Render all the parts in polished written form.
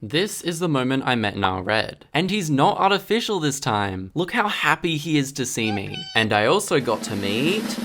This is the moment I met Now Red. And he's not artificial this time. Look how happy he is to see me. And I also got to meet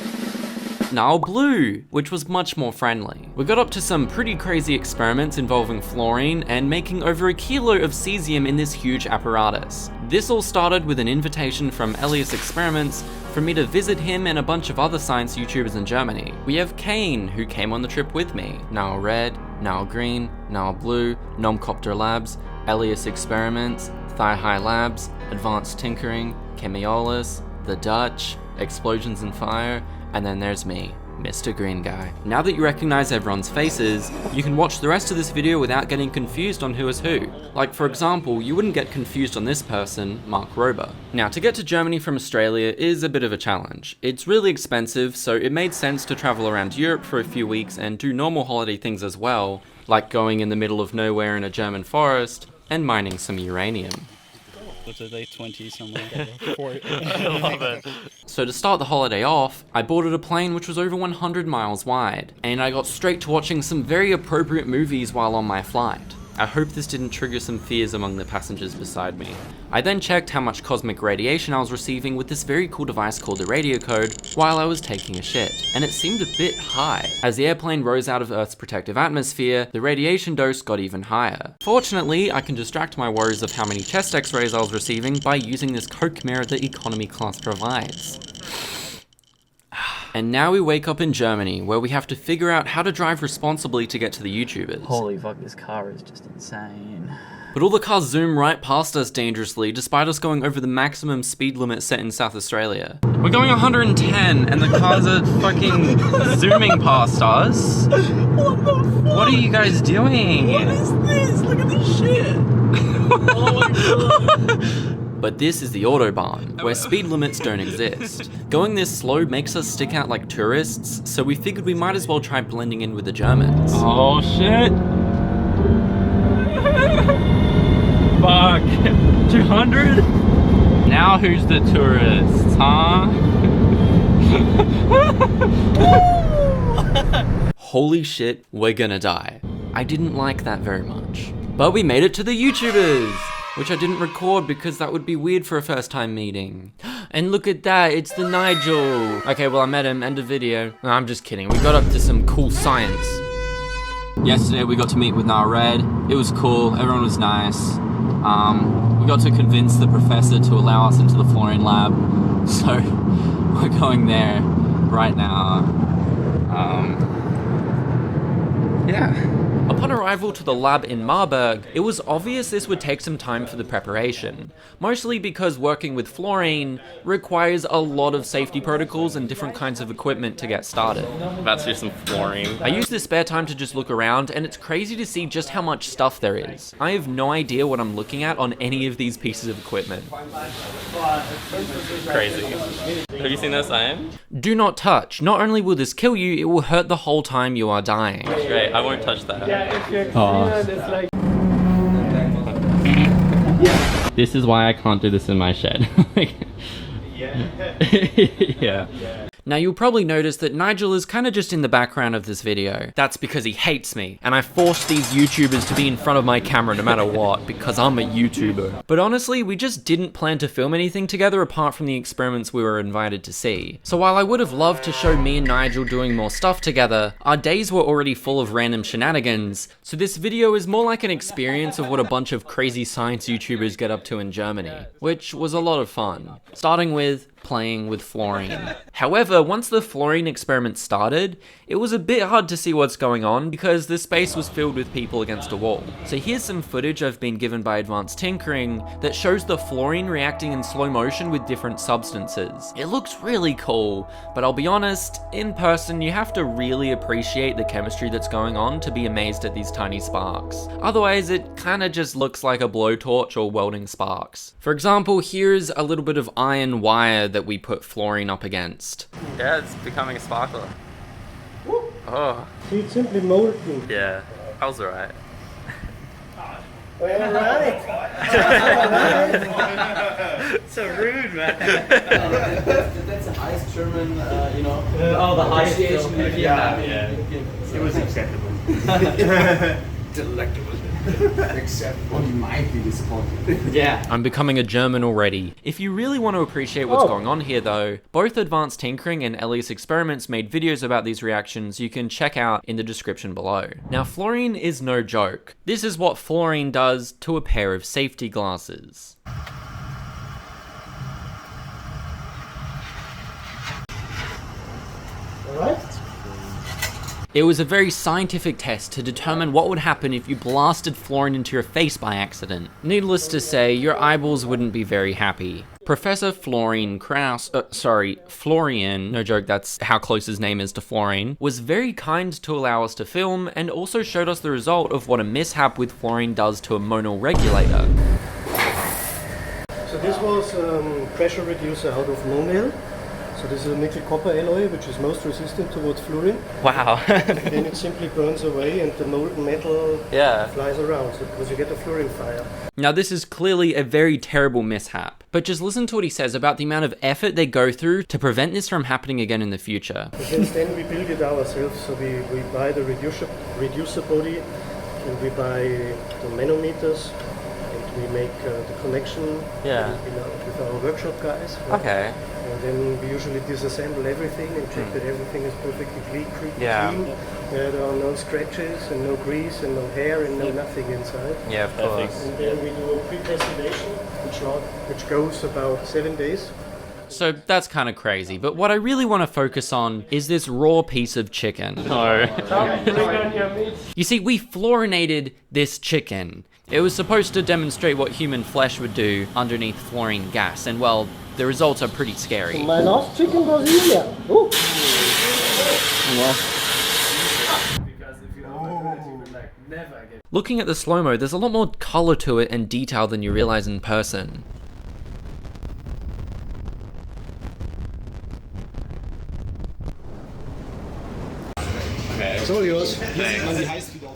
Now Blue, which was much more friendly. We got up to some pretty crazy experiments involving fluorine and making over 1 kilo of cesium in this huge apparatus. This all started with an invitation from Elias Experiments for me to visit him and a bunch of other science YouTubers in Germany. We have Kane, who came on the trip with me, Now Red, Now Green, Now Blue, Nomcopter Labs, Elias Experiments, Thigh High Labs, Advanced Tinkering, Chemiolus, The Dutch, Explosions and Fire, and then there's me, Mr. Green Guy. Now that you recognize everyone's faces, you can watch the rest of this video without getting confused on who is who. Like for example, you wouldn't get confused on this person, Mark Rober. Now to get to Germany from Australia is a bit of a challenge. It's really expensive, so it made sense to travel around Europe for a few weeks and do normal holiday things as well, like going in the middle of nowhere in a German forest and mining some uranium. What's it, like 20 somewhere? I love it. So to start the holiday off, I boarded a plane which was over 100 miles wide, and I got straight to watching some very appropriate movies while on my flight. I hope this didn't trigger some fears among the passengers beside me. I then checked how much cosmic radiation I was receiving with this very cool device called the radio code while I was taking a shit, and it seemed a bit high. As the airplane rose out of Earth's protective atmosphere, the radiation dose got even higher. Fortunately, I can distract my worries of how many chest x-rays I was receiving by using this Coke mirror that economy class provides. And now we wake up in Germany, where we have to figure out how to drive responsibly to get to the YouTubers. Holy fuck, this car is just insane. But all the cars zoom right past us dangerously, despite us going over the maximum speed limit set in South Australia. We're going 110, and the cars are fucking zooming past us. What the fuck? What are you guys doing? What is this? Look at this shit. Oh my god. But this is the Autobahn, where speed limits don't exist. Going this slow makes us stick out like tourists, so we figured we might as well try blending in with the Germans. Oh shit. Fuck. 200? Now who's the tourists, huh? Holy shit, we're gonna die. I didn't like that very much. But we made it to the YouTubers! Which I didn't record because that would be weird for a first time meeting. And look at that, it's the Nigel. Okay, well I met him, end of video. No, I'm just kidding, we got up to some cool science. Yesterday we got to meet with Now Red. It was cool, everyone was nice. We got to convince the professor to allow us into the fluorine lab. So we're going there right now. Yeah. Upon arrival to the lab in Marburg, it was obvious this would take some time for the preparation, mostly because working with fluorine requires a lot of safety protocols and different kinds of equipment to get started. About to do some fluorine. I used this spare time to just look around, and it's crazy to see just how much stuff there is. I have no idea what I'm looking at on any of these pieces of equipment. Crazy. Have you seen this iron? Do not touch. Not only will this kill you, it will hurt the whole time you are dying. Great, I won't touch that. This is why I can't do this in my shed. Yeah. Now you'll probably notice that Nigel is kind of just in the background of this video. That's because he hates me, and I forced these YouTubers to be in front of my camera no matter what, because I'm a YouTuber. But honestly, we just didn't plan to film anything together apart from the experiments we were invited to see. So while I would have loved to show me and Nigel doing more stuff together, our days were already full of random shenanigans, so this video is more like an experience of what a bunch of crazy science YouTubers get up to in Germany, which was a lot of fun. Starting with playing with fluorine. However, once the fluorine experiment started, it was a bit hard to see what's going on because the space was filled with people against a wall. So here's some footage I've been given by Advanced Tinkering that shows the fluorine reacting in slow motion with different substances. It looks really cool, but I'll be honest, in person you have to really appreciate the chemistry that's going on to be amazed at these tiny sparks. Otherwise, it kinda just looks like a blowtorch or welding sparks. For example, here's a little bit of iron wire that we put fluorine up against. Yeah, it's becoming a sparkler. Woo. Oh. You simply molded me. Yeah, I was alright. Well, right. So rude, man. That's a highest German, you know. Oh, the highest German. Yeah. It was acceptable. Delectable. Except one might be disappointed. Yeah. I'm becoming a German already. If you really want to appreciate what's going on here though, both Advanced Tinkering and Elias Experiments made videos about these reactions you can check out in the description below. Now fluorine is no joke. This is what fluorine does to a pair of safety glasses. Alright? It was a very scientific test to determine what would happen if you blasted fluorine into your face by accident. Needless to say, your eyeballs wouldn't be very happy. Professor Florian Kraus, Florian, no joke, that's how close his name is to fluorine, was very kind to allow us to film and also showed us the result of what a mishap with fluorine does to a monoregulator. So this was pressure reducer out of Monel. So this is a nickel copper alloy which is most resistant towards fluorine. Wow. Then it simply burns away and the molten metal Yeah. flies around, so because you get a fluorine fire. Now this is clearly a very terrible mishap, but just listen to what he says about the amount of effort they go through to prevent this from happening again in the future. Because then we build it ourselves, so we buy the reducer body and we buy the manometers and we make the connection with our workshop guys. Right? Okay. And then we usually disassemble everything and check that everything is perfectly clean. Yeah. There are no scratches and no grease and no hair and no nothing inside. Yeah, of course. And then we do a pre-passivation, which goes about 7 days. So that's kind of crazy, but what I really want to focus on is this raw piece of chicken. No. You see, we fluorinated this chicken. It was supposed to demonstrate what human flesh would do underneath fluorine gas, and well, the results are pretty scary. My last chicken was in here. Ooh. Looking at the slow-mo, there's a lot more color to it and detail than you realize in person. It's all yours.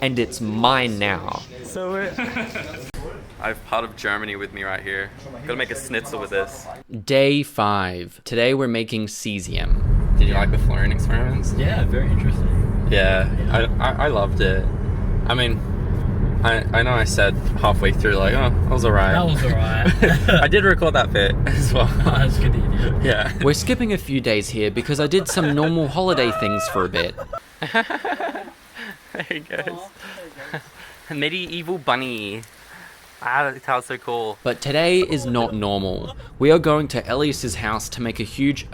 And it's mine now. So I have part of Germany with me right here. Gotta make a schnitzel with this. Day 5. Today we're making cesium. Did you like the fluorine experiments? Yeah, very interesting. Yeah, I loved it. I mean, I know I said halfway through like, oh, that was alright. That was alright. I did record that bit as well. That's good idiot. Yeah. We're skipping a few days here because I did some normal holiday things for a bit. There he goes. Medieval bunny. Ah, that sounds so cool. But today is not normal. We are going to Elias's house to make a huge...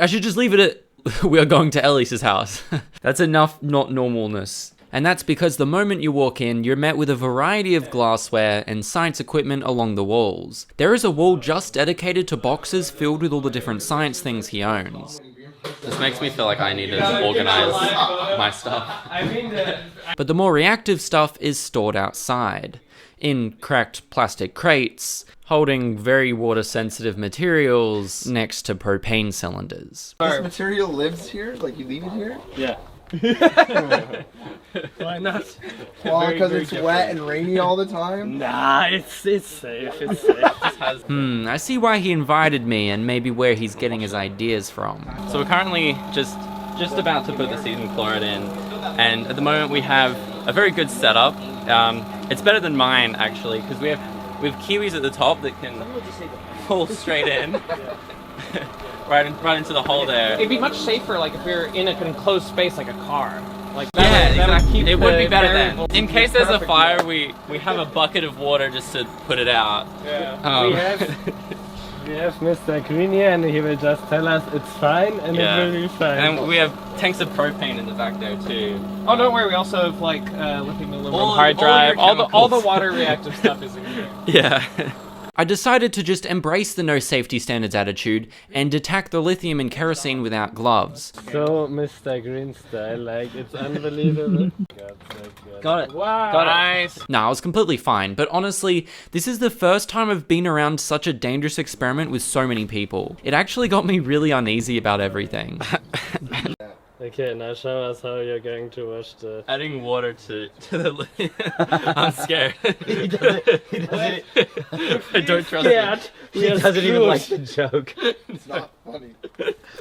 I should just leave it at... We are going to Elias's house. That's enough not normalness. And that's because the moment you walk in, you're met with a variety of glassware and science equipment along the walls. There is a wall just dedicated to boxes filled with all the different science things he owns. This makes me feel like I need to organize my stuff. But the more reactive stuff is stored outside, in cracked plastic crates, holding very water-sensitive materials next to propane cylinders. This material lives here? Like you leave it here? yeah. Why not? Well, because it's wet and rainy all the time? Nah, it's safe. It's safe. I see why he invited me and maybe where he's getting his ideas from. So we're currently just about to put the cesium chloride in, and at the moment we have a very good setup. It's better than mine actually, because we have kiwis at the top that can pull straight in. right into the hole there. It'd be much safer, like if we were in a enclosed space, like a car. Like Yeah, that'll exactly. keep It would the be better then. variable In case there's a perfect. fire, we have a bucket of water just to put it out. We have Mr. Green here, and he will just tell us it's fine, and Yeah. it will be fine. And we have tanks of propane in the back there too. Oh, don't worry. We also have like lithium aluminum All hard your drive. All the chemicals. water reactive stuff is in here. Yeah. I decided to just embrace the no safety standards attitude and attack the lithium and kerosene without gloves. So, Mr. Green style, like, it's unbelievable. Got it. Wow. Nice. Nah, I was completely fine, but honestly, this is the first time I've been around such a dangerous experiment with so many people. It actually got me really uneasy about everything. Okay, now show us how you're going to wash the... Adding water to the lithium. I'm scared. He doesn't I don't trust it. He doesn't even like the joke. It's not funny.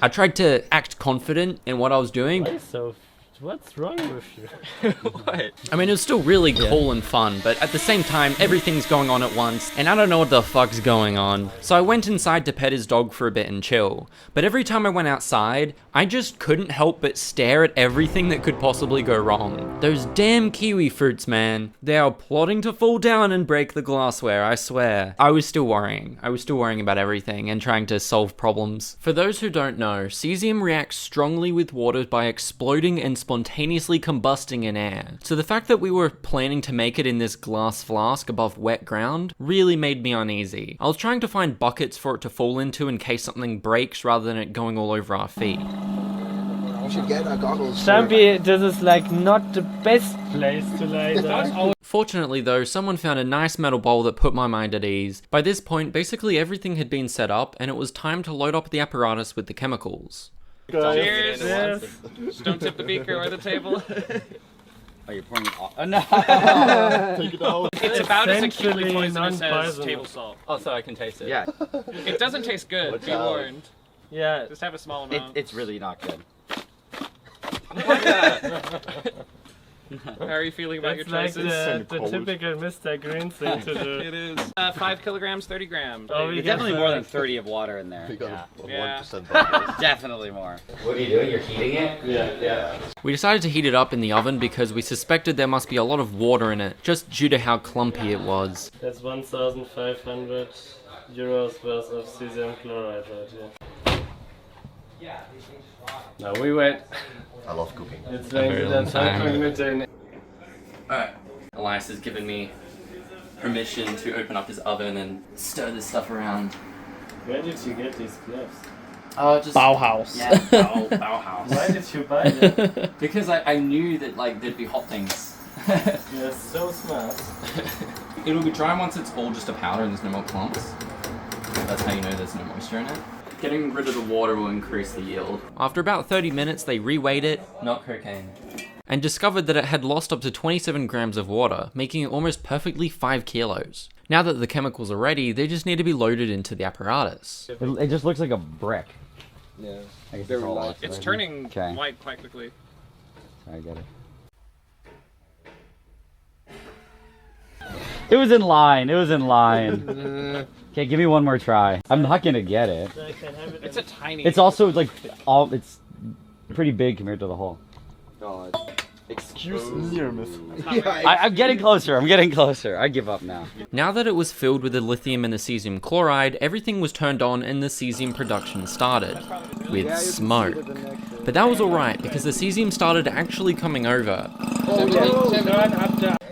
I tried to act confident in what I was doing. Why so What's wrong with you? What? I mean, it was still really cool and fun, but at the same time, everything's going on at once, and I don't know what the fuck's going on. So I went inside to pet his dog for a bit and chill. But every time I went outside, I just couldn't help but stare at everything that could possibly go wrong. Those damn kiwi fruits, man. They are plotting to fall down and break the glassware, I swear. I was still worrying. I was still worrying about everything and trying to solve problems. For those who don't know, cesium reacts strongly with water by exploding and spontaneously combusting in air. So the fact that we were planning to make it in this glass flask above wet ground really made me uneasy. I was trying to find buckets for it to fall into in case something breaks rather than it going all over our feet. You should get goggles. Champi, this is like not the best place to lie down. Fortunately though, someone found a nice metal bowl that put my mind at ease. By this point, basically everything had been set up and it was time to load up the apparatus with the chemicals. Cheers. Yes. Just don't tip the beaker or the table. Oh, you're pouring it off. Oh, no. Take it out. It's about as acutely Essentially poisonous as non-poisonous. table salt. Oh, so I can taste it. Yeah, It doesn't taste good, be warned. Yeah, Just have a small amount. it's really not good. How are you feeling about your it's like choices? the typical Mr. Green thing to do. It is 5 kilograms, 30 grams. Oh, we There's get definitely the- more than 30 of water in there. Yeah. Definitely more. What are you doing? You're heating it? Yeah. We decided to heat it up in the oven because we suspected there must be a lot of water in it, just due to how clumpy it was. That's 1,500 euros worth of cesium chloride right here. Now we wait. I love cooking. Jetzt werden sie dann Zeitpunkt mit den... Alright, Elias has given me permission to open up his oven and stir this stuff around. Where did you get these gloves? Just Bauhaus. Yeah, Bauhaus. Why did you buy them? Because I knew that like there'd be hot things. You're so smart. It'll be dry once it's all just a powder and there's no more clumps. That's how you know there's no moisture in it. Getting rid of the water will increase the yield. After about 30 minutes, they reweighed it, not cocaine, and discovered that it had lost up to 27 grams of water, making it almost perfectly 5 kilos. Now that the chemicals are ready, they just need to be loaded into the apparatus. It just looks like a brick. Yeah. I guess Very it's all light. light. It's turning Okay. white quite quickly. I get it. It was in line. It was in line. Okay, give me one more try. I'm not gonna get it. I can have it. It's a tiny. It's also like it's pretty big compared to the hole. God. Excuse me, miss. I'm getting closer. I'm getting closer. I give up now. Now that it was filled with the lithium and the cesium chloride, everything was turned on and the cesium production started. With smoke. But that was alright, because the cesium started actually coming over.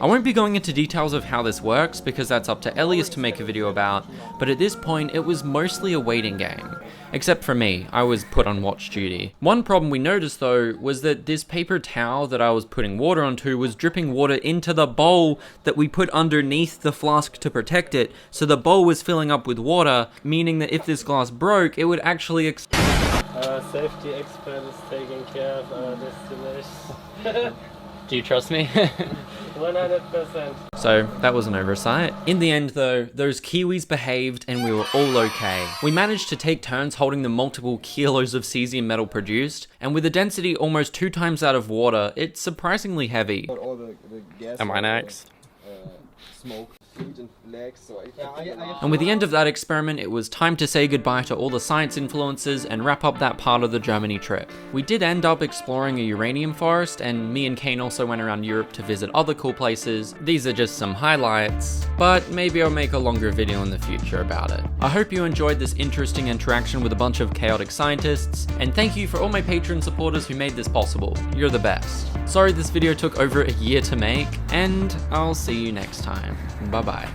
I won't be going into details of how this works, because that's up to Elias to make a video about, but at this point it was mostly a waiting game. Except for me, I was put on watch duty. One problem we noticed though was that this paper towel that I was putting water onto was dripping water into the bowl that we put underneath the flask to protect it, so the bowl was filling up with water, meaning that if this glass broke, it would actually Our safety expert is taking care of our destination. Do you trust me? 100%. So that was an oversight. In the end though, those kiwis behaved and we were all okay. We managed to take turns holding the multiple kilos of cesium metal produced, and with a density almost 2 times that of water, it's surprisingly heavy. All the gas. Am I next? Smoke, feet and legs. So And with the end of that experiment, it was time to say goodbye to all the science influences and wrap up that part of the Germany trip. We did end up exploring a uranium forest, and me and Kane also went around Europe to visit other cool places. These are just some highlights, but maybe I'll make a longer video in the future about it. I hope you enjoyed this interesting interaction with a bunch of chaotic scientists, and thank you for all my Patreon supporters who made this possible. You're the best. Sorry this video took over a year to make, and I'll see you next time. Bye bye.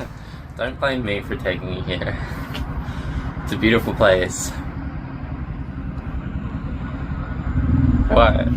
Don't blame me for taking you here. It's a beautiful place. What?